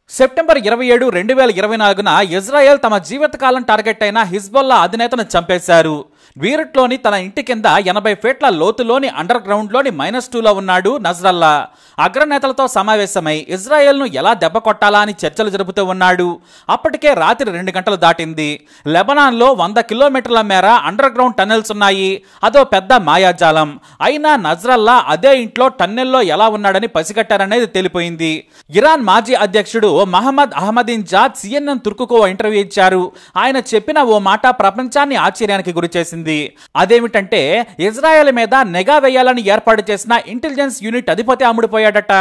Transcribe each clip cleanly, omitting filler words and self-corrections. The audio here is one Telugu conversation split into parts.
సెప్టెంబర్ 27, 2024న ఇజ్రాయెల్ తమ జీవితకాలం టార్గెట్ అయిన హిజ్బుల్లా అధినేతను చంపేశారు. బీరుట్లోని తన ఇంటి కింద 80 ఫీట్ల లోతులోని అండర్ గ్రౌండ్లోని -2లో ఉన్నాడు నజ్రల్లా. అగ్రనేతలతో సమావేశమై ఇజ్రాయెల్ను ఎలా దెబ్బ కొట్టాలా అని చర్చలు జరుపుతూ ఉన్నాడు. అప్పటికే రాత్రి 2 గంటలు దాటింది. లెబనాన్లో 100 కిలోమీటర్ల మేర అండర్ గ్రౌండ్ టన్నెల్స్ ఉన్నాయి. అదో పెద్ద మాయాజాలం. అయినా నజ్రల్లా అదే ఇంట్లో టన్నెల్లో ఎలా ఉన్నాడని పసిగట్టారనేది తెలిపోయింది. ఇరాన్ మాజీ అధ్యక్షుడు మహమ్మద్ అహ్మదీన్జాద్ CNN తుర్కుకు ఇంటర్వ్యూ ఇచ్చారు. ఆయన చెప్పిన ఓ మాట ప్రపంచాన్ని ఆశ్చర్యానికి గురిచేసింది. అదేమిటంటే ఇజ్రాయెల్ మీద నిఘా వేయాలని ఏర్పాటు చేసిన ఇంటెలిజెన్స్ యూనిట్ అధిపతి అమ్ముడుపోయాడట.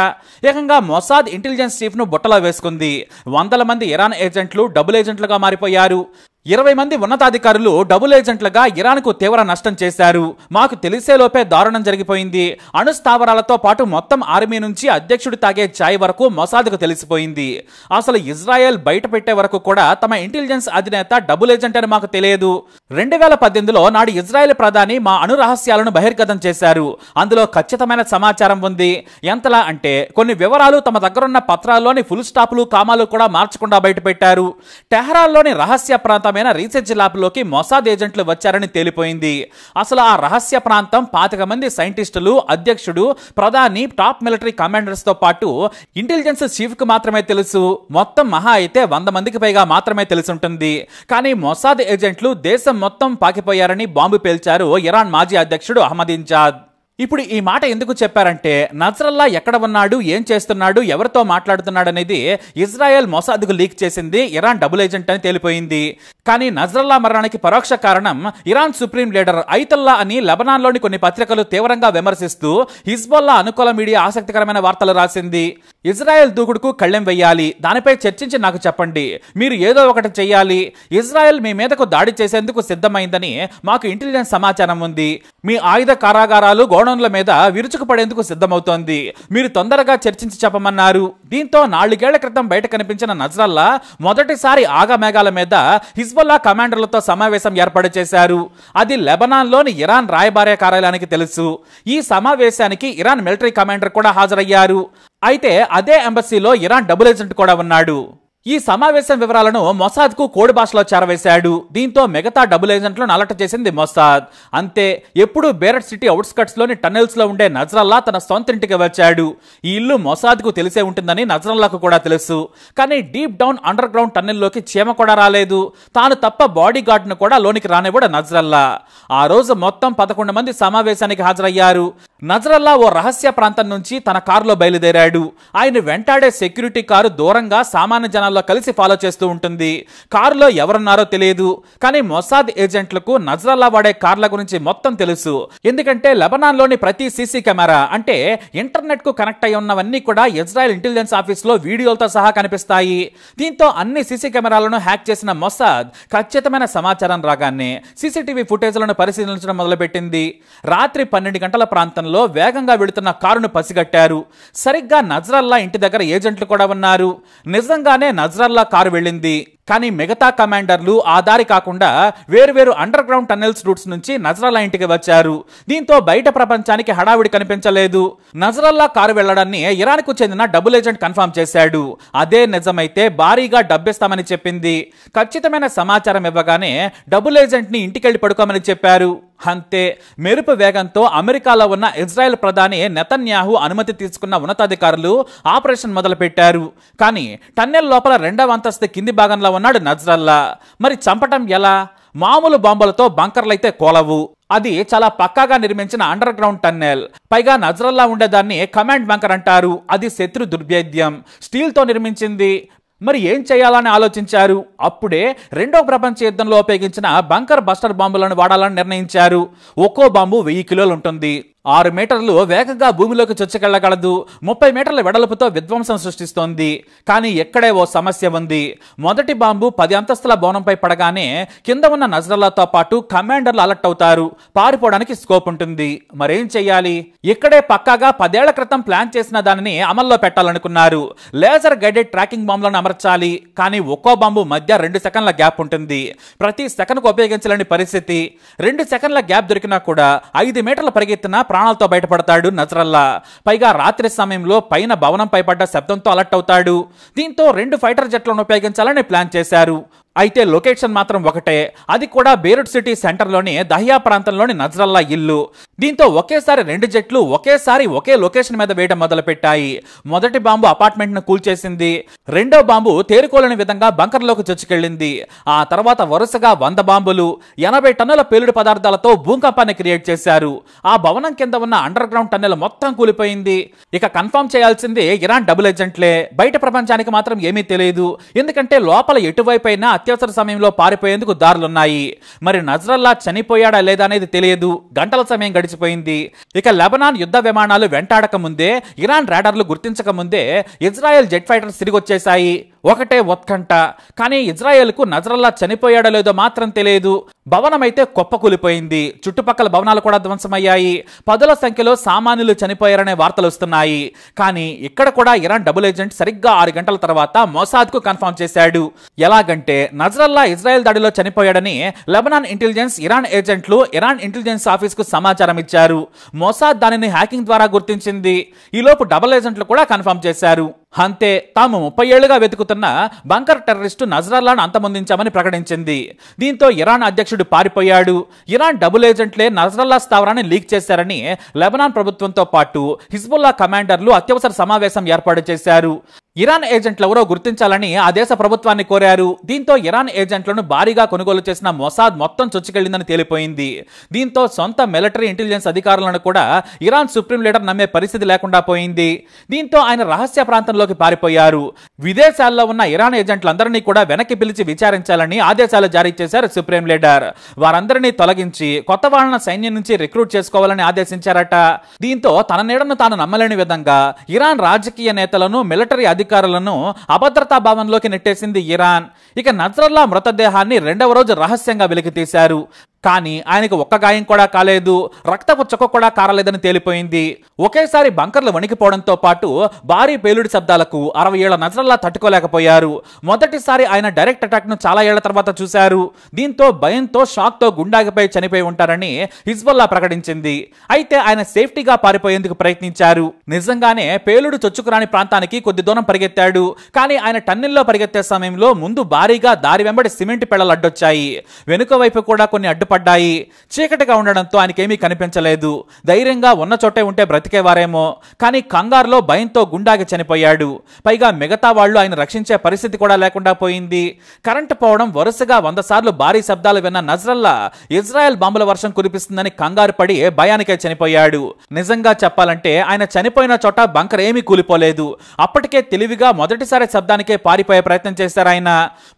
ఏకంగా మొసాద్ ఇంటెలిజెన్స్ చీఫ్ ను బుట్టలో వేసుకుంది. 100 మంది ఇరాన్ ఏజెంట్లు డబుల్ ఏజెంట్లుగా మారిపోయారు. 20 మంది ఉన్నతాధికారులు డబుల్ ఏజెంట్లుగా ఇరాన్కు తీవ్ర నష్టం చేశారు. మాకు తెలిసేలోపే దారుణం జరిగిపోయింది. అణుస్థావరాలతో పాటు మొత్తం ఆర్మీ నుంచి అధ్యక్షుడు తాగే ఛాయ్ వరకు మొసాద్కు తెలిసిపోయింది. అసలు ఇజ్రాయెల్ బయట పెట్టే వరకు కూడా తమ ఇంటెలిజెన్స్ అధినేత డబుల్ ఏజెంట్ అని మాకు తెలియదు. 2018లో నాడు ఇజ్రాయెల్ ప్రధాని మా అణు రహస్యాలను బహిర్గతం చేశారు. అందులో ఖచ్చితమైన సమాచారం ఉంది. ఎంతలా అంటే కొన్ని వివరాలు తమ దగ్గరున్న పత్రాల్లోని ఫుల్ స్టాప్లు కామాలు కూడా మార్చకుండా బయట పెట్టారు. టెహరాన్లోని రహస్య ప్రాంతం రీసెర్చ్ ల్యాబ్ లోకి మొసాద్ ఏజెంట్లు వచ్చారని తేలిపోయింది. అసలు ఆ రహస్య ప్రాంతం 25 మంది సైంటిస్టులు, అధ్యక్షుడు, ప్రధాని, టాప్ మిలిటరీ కమాండర్స్ తో పాటు ఇంటెలిజెన్స్ చీఫ్ కు మాత్రమే తెలుసు. మొత్తం మహా అయితే 100 మందికి పైగా మాత్రమే తెలుసుంటుంది. కానీ మొసాద్ ఏజెంట్లు దేశం మొత్తం పాకిపోయారని బాంబు పేల్చారు ఇరాన్ మాజీ అధ్యక్షుడు అహ్మదీన్జాద్. ఇప్పుడు ఈ మాట ఎందుకు చెప్పారంటే నజ్రల్లా ఎక్కడ ఉన్నాడు, ఏం చేస్తున్నాడు, ఎవరితో మాట్లాడుతున్నాడు అనేది ఇజ్రాయెల్ మొసాద్కు లీక్ చేసింది ఇరాన్ డబుల్ ఏజెంట్ అని తేలిపోయింది. కానీ నజ్రల్లా మరణానికి పరోక్ష కారణం ఇరాన్ సుప్రీం లీడర్ అయితుల్లా అని లెబనాన్లోని కొన్ని పత్రికలు తీవ్రంగా విమర్శిస్తూ హిజ్బుల్లా అనుకూల మీడియా ఆసక్తికరమైన వార్తలు రాసింది. ఇజ్రాయెల్ దూకుడుకు కళ్ళెం వెయ్యాలి, దానిపై చర్చించి నాకు చెప్పండి, మీరు ఏదో ఒకటి చెయ్యాలి. ఇజ్రాయెల్ మీ మీదకు దాడి చేసేందుకు సిద్ధమైందని మాకు ఇంటెలిజెన్స్ సమాచారం ఉంది. మీ ఆయుధ కారాగారాలు గోడౌన్ల మీద విరుచుకుపడేందుకు సిద్ధమవుతోంది. మీరు తొందరగా చర్చించి చెప్పమన్నారు. దీంతో 4 ఏళ్ల క్రితం బయట కనిపించిన నజ్రల్లా మొదటిసారి ఆగమేఘాల మీద హిజ్బుల్లా కమాండర్లతో సమావేశం ఏర్పాటు చేశారు. అది లెబనాన్లోని ఇరాన్ రాయబార కార్యాలయానికి తెలుసు. ఈ సమావేశానికి ఇరాన్ మిలిటరీ కమాండర్ కూడా హాజరయ్యారు. అయితే అదే ఎంబసీలో ఇరాన్ డబుల్ ఏజెంట్ కూడా ఉన్నాడు. ఈ సమావేశం వివరాలను మొసాద్కు కోడ్ భాషలో చేరవేశాడు. దీంతో మిగతా డబుల్ ఏజెంట్లను అలర్ట్ చేసింది మొసాద్. అంతే, ఎప్పుడు బేరట్ సిటీ అవుట్స్కట్స్ లోని టన్నెల్స్ లో ఉండే నజ్రల్లా తన సొంత ఇంటికి వచ్చాడు. ఈ ఇల్లు మొసాద్కు తెలిసే ఉంటుందని నజ్రల్లాకు కూడా తెలుసు. కానీ డీప్ డౌన్ అండర్ గ్రౌండ్ టన్నెల్లోకి చీమ కూడా రాలేదు. తాను తప్ప బాడీ గార్డ్ ను కూడా లోనికి రానివ్వడు నజ్రల్లా. ఆ రోజు మొత్తం 11 మంది సమావేశానికి హాజరయ్యారు. నజ్రల్లా ఓ రహస్య ప్రాంతం నుంచి తన కారులో బయలుదేరాడు. ఆయన వెంటాడే సెక్యూరిటీ కారు దూరంగా సామాన్య జనాల్లో కలిసి ఫాలో చేస్తూ ఉంటుంది. కారులో ఎవరున్నారో తెలియదు. కానీ మొసాద్ ఏజెంట్లకు నజ్రల్లా వాడే కార్ల గురించి మొత్తం తెలుసు. ఎందుకంటే లెబనాన్ లోని ప్రతి సీసీ కెమెరా అంటే ఇంటర్నెట్ కు కనెక్ట్ అయి ఉన్నవన్నీ కూడా ఇజ్రాయెల్ ఇంటెలిజెన్స్ ఆఫీస్ లో వీడియోలతో సహా కనిపిస్తాయి. దీంతో అన్ని సీసీ కెమెరాలను హ్యాక్ చేసిన మొసాద్ ఖచ్చితమైన సమాచారం రాగానే సీసీటీవీ ఫుటేజ్లను పరిశీలించడం మొదలుపెట్టింది. రాత్రి 12 గంటల ప్రాంతంలో వేగంగా వెళుతున్న కారును పసిగట్టారు. సరిగ్గా నజ్రల్లా ఇంటి దగ్గర ఏజెంట్లు కూడా ఉన్నారు. నిజంగానే నజ్రల్లా కారు వెళ్ళింది. కానీ మిగతా కమాండర్లు ఆ దారి కాకుండా వేరువేరు అండర్ గ్రౌండ్ టన్నెల్స్ రూట్స్ నుంచి నజ్రల్లా ఇంటికి వచ్చారు. దీంతో బయట ప్రపంచానికి హడావిడి కనిపించలేదు. నజ్రల్లా కారు వెళ్లడాన్ని ఇరాన్ కు చెందిన డబుల్ ఏజెంట్ కన్ఫర్మ్ చేశాడు. అదే నిజమైతే భారీగా డబ్బిస్తామని చెప్పింది. ఖచ్చితమైన సమాచారం ఇవ్వగానే డబుల్ ఏజెంట్ ని ఇంటికెళ్లి పడుకోమని చెప్పారు. అంతే, మెరుపు వేగంతో అమెరికాలో ఉన్న ఇజ్రాయెల్ ప్రధాని నెతన్యాహు అనుమతి తీసుకున్న ఉన్నతాధికారులు ఆపరేషన్ మొదలుపెట్టారు. కానీ టన్నెల్ లోపల 2వ అంతస్తు కింది భాగంలో ఉన్నాడు నజ్రల్లా. మరి చంపటం ఎలా? మామూలు బాంబులతో బంకర్లైతే కోలవు. అది చాలా పక్కాగా నిర్మించిన అండర్ గ్రౌండ్ టన్నెల్. పైగా నజ్రల్లా ఉండేదాన్ని కమాండ్ బంకర్ అంటారు. అది శత్రు దుర్భేద్యం, స్టీల్ తో నిర్మించింది. మరి ఏం చేయాలని ఆలోచించారు. అప్పుడే 2వ ప్రపంచ యుద్ధంలో ఉపయోగించిన బంకర్ బస్టర్ బాంబులను వాడాలని నిర్ణయించారు. ఒక్కో బాంబు 1000 కిలోలు ఉంటుంది. 6 మీటర్లు వేగంగా భూమిలోకి చొచ్చుకెళ్లగలదు. 30 మీటర్ల వెడల్పుతో విధ్వంసం సృష్టిస్తోంది. కానీ ఎక్కడే ఓ సమస్య ఉంది. మొదటి బాంబు 10 అంతస్తుల భవనంపై పడగానే కింద ఉన్న నజ్రల్లాతో పాటు కమాండర్లు అలర్ట్ అవుతారు. పారిపోవడానికి స్కోప్ ఉంటుంది. మరేం చెయ్యాలి? ఇక్కడే పక్కాగా 10 ఏళ్ల క్రితం ప్లాన్ చేసిన దానిని అమల్లో పెట్టాలనుకున్నారు. లేజర్ గైడెడ్ ట్రాకింగ్ బాంబులను అమర్చాలి. కానీ ఒక్కో బాంబు మధ్య 2 సెకండ్ల గ్యాప్ ఉంటుంది. ప్రతి సెకండ్కు ఉపయోగించలేని పరిస్థితి. 2 సెకండ్ల గ్యాప్ దొరికినా కూడా 5 మీటర్ల పరిగెత్తిన ప్రాణాలతో బయటపడతాడు నజరల్లా. పైగా రాత్రి సమయంలో పైన భవనంపై పడ్డ శబ్దంతో అలర్ట్ అవుతాడు. దీంతో 2 ఫైటర్ జెట్లను ఉపయోగించాలని ప్లాన్ చేశారు. అయితే లొకేషన్ మాత్రం ఒకటే, అది కూడా బేరుట్ సిటీ సెంటర్లోని దహియా ప్రాంతంలోని నజరల్లా ఇల్లు. దీంతో ఒకేసారి 2 జెట్లు ఒకేసారి ఒకే లొకేషన్ మీద వేయడం మొదలుపెట్టాయి. మొదటి బాంబు అపార్ట్మెంట్ ను కూల్చేసింది. రెండో బాంబు తేరుకోలేని విధంగా బంకర్లోకి చొచ్చుకెళ్లింది. ఆ తర్వాత వరుసగా 100 బాంబులు 80 టన్నుల పేలుడు పదార్థాలతో భూకంపాన్ని క్రియేట్ చేశారు. ఆ భవనం కింద ఉన్న అండర్ గ్రౌండ్ టన్నెల్ మొత్తం కూలిపోయింది. ఇక కన్ఫర్మ్ చేయాల్సింది ఇరాన్ డబుల్ ఏజెంట్లే. బయట ప్రపంచానికి మాత్రం ఏమీ తెలియదు. ఎందుకంటే లోపల ఎటువైపైనా అత్యవసర సమయంలో పారిపోయేందుకు దారులున్నాయి. మరి నజరల్లా చనిపోయాడా లేదా అనేది తెలియదు. గంటల సమయం గడిచిపోయింది. ఇక లెబనాన్ యుద్ధ విమానాలు వెంటాడక ముందే, ఇరాన్ రాడార్లు గుర్తించక ముందే ఇజ్రాయెల్ జెట్ ఫైటర్స్ తిరిగి వచ్చేశాయి. ఒకటే ఉత్కంఠ. కానీ ఇజ్రాయెల్కు నజరల్లా చనిపోయాడో లేదో మాత్రం తెలియదు. భవనం అయితే కుప్పకూలిపోయింది. చుట్టుపక్కల భవనాలు కూడా ధ్వంసమయ్యాయి. 10ల సంఖ్యలో సామాన్యులు చనిపోయారనే వార్తలు వస్తున్నాయి. కానీ ఇక్కడ కూడా ఇరాన్ డబుల్ ఏజెంట్ సరిగ్గా 6 గంటల తర్వాత మొసాద్కు కన్ఫర్మ్ చేశాడు. ఎలాగంటే నజరల్లా ఇజ్రాయెల్ దాడిలో చనిపోయాడని లెబనాన్ ఇంటెలిజెన్స్, ఇరాన్ ఏజెంట్లు ఇరాన్ ఇంటెలిజెన్స్ ఆఫీస్ కు సమాచారం ఇచ్చారు. మొసాద్ దానిని హ్యాకింగ్ ద్వారా గుర్తించింది. ఈలోపు డబుల్ ఏజెంట్లు కూడా కన్ఫర్మ్ చేశారు. అంతే, తాము 30 ఏళ్లుగా వెతుకుతున్న బంకర్ టెర్రరిస్టు నజరల్లాను అంతమొందించామని ప్రకటించింది. దీంతో ఇరాన్ అధ్యక్షుడు పారిపోయాడు. ఇరాన్ డబుల్ ఏజెంట్లే నజరల్లా స్థావరాన్ని లీక్ చేశారని లెబనాన్ ప్రభుత్వంతో పాటు హిజ్బుల్లా కమాండర్లు అత్యవసర సమావేశం ఏర్పాటు చేశారు. ఇరాన్ ఏజెంట్లు ఎవరో గుర్తించాలని ఆ దేశ ప్రభుత్వాన్ని కోరారు. దీంతో ఇరాన్ ఏజెంట్లను భారీగా కొనుగోలు చేసిన మొసాద్ మొత్తం చొచ్చుకెళ్లిందని తేలిపోయింది. దీంతో సొంత మిలిటరీ ఇంటెలిజెన్స్ అధికారులను కూడా ఇరాన్ సుప్రీం లీడర్ నమ్మే పరిస్థితి లేకుండా పోయింది. దీంతో ఆయన రహస్య ప్రాంతంలోకి పారిపోయారు. విదేశాల్లో ఉన్న ఇరాన్ ఏజెంట్లందరినీ కూడా వెనక్కి పిలిచి విచారించాలని ఆదేశాలు జారీ చేశారు సుప్రీం లీడర్. వారందరినీ తొలగించి కొత్త వాళ్ళని సైన్యం నుంచి రిక్రూట్ చేసుకోవాలని ఆదేశించారట. దీంతో తన నీడను తాను నమ్మలేని విధంగా ఇరాన్ రాజకీయ నేతలను, మిలిటరీ అధికారులను అభద్రతా భావంలోకి నెట్టేసింది ఇరాన్. ఇక నజరల్లా మృతదేహాన్ని 2వ రోజు రహస్యంగా వెలికితీశారు. కానీ ఆయనకు ఒక్క గాయం కూడా కాలేదు. రక్తపు చుక్క కూడా కారలేదని తేలిపోయింది. ఒకేసారి బంకర్లు వణికిపోవడంతో పాటు భారీ పేలుడి శబ్దాలకు 60 ఏళ్ల నజరల్లా తట్టుకోలేకపోయారు. మొదటిసారి ఆయన డైరెక్ట్ అటాక్ ను చాలా ఏళ్ల తర్వాత చూశారు. దీంతో భయంతో, షాక్ తో గుండాగిపై చనిపోయి ఉంటారని హిజ్బుల్లా ప్రకటించింది. అయితే ఆయన సేఫ్టీగా పారిపోయేందుకు ప్రయత్నించారు. నిజంగానే పేలుడు చొచ్చుకురాని ప్రాంతానికి కొద్ది దూరం పరిగెత్తాడు. కానీ ఆయన టన్నెల్లో పరిగెత్తే సమయంలో ముందు భారీగా దారి వెంబడి సిమెంట్ పెళ్లలు అడ్డొచ్చాయి. వెనుక వైపు కూడా కొన్ని అడ్డుపడ్డాయి. చీకటిగా ఉండడంతో ఆయనకేమీ కనిపించలేదు. ధైర్యంగా ఉన్న చోటే ఉంటే బ్రతికేవారేమో. కానీ కంగారులో భయంతో గుండాగి చనిపోయాడు. పైగా మిగతా వాళ్ళు ఆయన రక్షించే పరిస్థితి కూడా లేకుండా పోయింది. కరెంటు పోవడం, వరుసగా 100 సార్లు భారీ శబ్దాలు విన్న నజరల్లా ఇజ్రాయెల్ బాంబుల వర్షం కురిపిస్తుందని కంగారు పడి భయానికే చనిపోయాడు. నిజంగా చెప్పాలంటే ఆయన చనిపోయిన చోట బంకర్ ఏమీ కూలిపోలేదు. అప్పటికే తెలివిగా మొదటిసారి శబ్దానికే పారిపోయే ప్రయత్నం చేశారు ఆయన.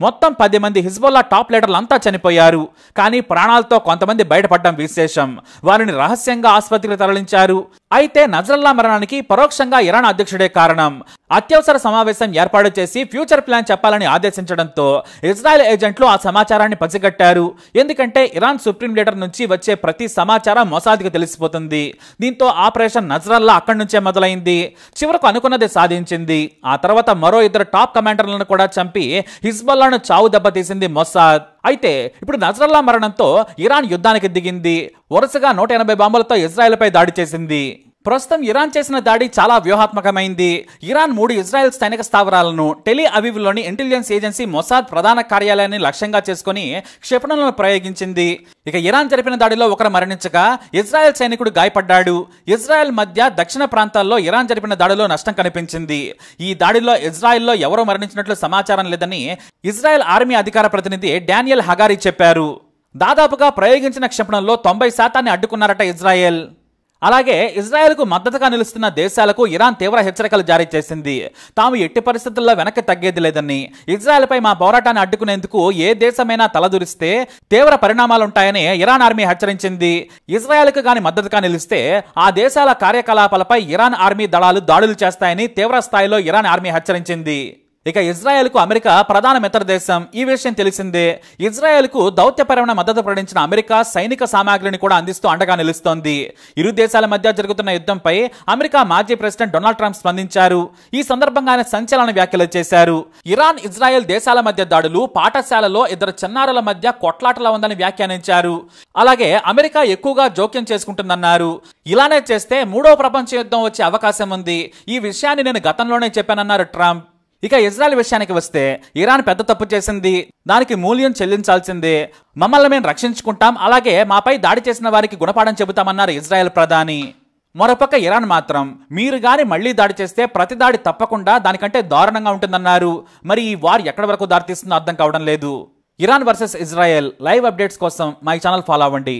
మొత్తం 10 మంది హిజ్బుల్లా టాప్ లీడర్లు అంతా చనిపోయారు. కానీ ప్రాణాలతో కొంతమంది బయటపడడం విశేషం. వారిని రహస్యంగా ఆసుపత్రికి తరలించారు. అయితే నజరల్లా మరణానికి పరోక్షంగా ఇరాన్ అధ్యక్షుడే కారణం. అత్యవసర సమావేశం ఏర్పాటు చేసి ఫ్యూచర్ ప్లాన్ చెప్పాలని ఆదేశించడంతో ఇజ్రాయెల్ ఏజెంట్లు ఆ సమాచారాన్ని పసిగట్టారు. ఎందుకంటే ఇరాన్ సుప్రీం లీడర్ నుంచి వచ్చే ప్రతి సమాచారం మొసాద్కి తెలిసిపోతుంది. దీంతో ఆపరేషన్ నజరల్లా అక్కడి నుంచే మొదలైంది. చివరకు అనుకున్నది సాధించింది. ఆ తర్వాత మరో 2 టాప్ కమాండర్లను కూడా చంపి హిజ్బుల్లాను చావు దెబ్బతీసింది మొసాద్. అయితే ఇప్పుడు నజరల్లా మరణంతో ఇరాన్ యుద్ధానికి దిగింది. వరుసగా 180 బాంబులతో ఇజ్రాయెల్పై దాడి చేసింది. ప్రస్తుతం ఇరాన్ చేసిన దాడి చాలా వ్యూహాత్మకమైంది. ఇరాన్ 3 ఇజ్రాయెల్ సైనిక స్థావరాలను, టెలి అవీవ్లోని ఇంటెలిజెన్స్ ఏజెన్సీ మొసాద్ ప్రధాన కార్యాలయాన్ని లక్ష్యంగా చేసుకుని క్షిపణులను ప్రయోగించింది. ఇక ఇరాన్ జరిపిన దాడిలో ఒకరు మరణించగా ఇజ్రాయెల్ సైనికుడు గాయపడ్డాడు. ఇజ్రాయెల్ మధ్య దక్షిణ ప్రాంతాల్లో ఇరాన్ జరిపిన దాడిలో నష్టం కనిపించింది. ఈ దాడిలో ఇజ్రాయెల్లో ఎవరో మరణించినట్లు సమాచారం లేదని ఇజ్రాయెల్ ఆర్మీ అధికార ప్రతినిధి డానియల్ హగారీ చెప్పారు. దాదాపుగా ప్రయోగించిన క్షిపణుల్లో 90% అడ్డుకున్నారట ఇజ్రాయెల్. అలాగే ఇజ్రాయెల్కు మద్దతుగా నిలుస్తున్న దేశాలకు ఇరాన్ తీవ్ర హెచ్చరికలు జారీ చేసింది. తాము ఎట్టి పరిస్థితుల్లో వెనక్కి తగ్గేది లేదని, ఇజ్రాయెల్పై మా పోరాటాన్ని అడ్డుకునేందుకు ఏ దేశమైనా తలదూరిస్తే తీవ్ర పరిణామాలుంటాయని ఇరాన్ ఆర్మీ హెచ్చరించింది. ఇజ్రాయెల్కు గాని మద్దతుగా నిలిస్తే ఆ దేశాల కార్యకలాపాలపై ఇరాన్ ఆర్మీ దళాలు దాడులు చేస్తాయని తీవ్ర స్థాయిలో ఇరాన్ ఆర్మీ హెచ్చరించింది. ఇక ఇజ్రాయెల్కు అమెరికా ప్రధాన మిత్ర దేశం, ఈ విషయం తెలిసిందే. ఇజ్రాయెల్కు దౌత్యపరమైన మద్దతు ప్రకటించిన అమెరికా సైనిక సామాగ్రిని కూడా అందిస్తూ అండగా నిలుస్తోంది. ఇరు దేశాల మధ్య జరుగుతున్న యుద్ధంపై అమెరికా మాజీ ప్రెసిడెంట్ డొనాల్డ్ ట్రంప్ స్పందించారు. ఈ సందర్భంగా ఆయన సంచలన వ్యాఖ్యలు చేశారు. ఇరాన్ ఇజ్రాయెల్ దేశాల మధ్య దాడులు పాఠశాలలో ఇద్దరు చిన్నారుల మధ్య కొట్లాటలా ఉందని వ్యాఖ్యానించారు. అలాగే అమెరికా ఎక్కువగా జోక్యం చేసుకుంటుందన్నారు. ఇలానే చేస్తే మూడో ప్రపంచ యుద్ధం వచ్చే అవకాశం ఉంది. ఈ విషయాన్ని నేను గతంలోనే చెప్పానన్నారు ట్రంప్. ఇక ఇజ్రాయెల్ విషయానికి వస్తే ఇరాన్ పెద్ద తప్పు చేసింది, దానికి మూల్యం చెల్లించాల్సిందే. మమ్మల్ని మేము రక్షించుకుంటాం, అలాగే మాపై దాడి చేసిన వారికి గుణపాఠం చెబుతామన్నారు ఇజ్రాయెల్ ప్రధాని. మరోపక్క ఇరాన్ మాత్రం మీరు గాని మళ్లీ దాడి చేస్తే ప్రతి దాడి తప్పకుండా దానికంటే దారుణంగా ఉంటుందన్నారు. మరి ఈ వార్ ఎక్కడి వరకు దారితీస్తుందో అర్థం కావడం లేదు. Iran versus Israel live updates కోసం మా ఛానల్ ఫాలో అవ్వండి.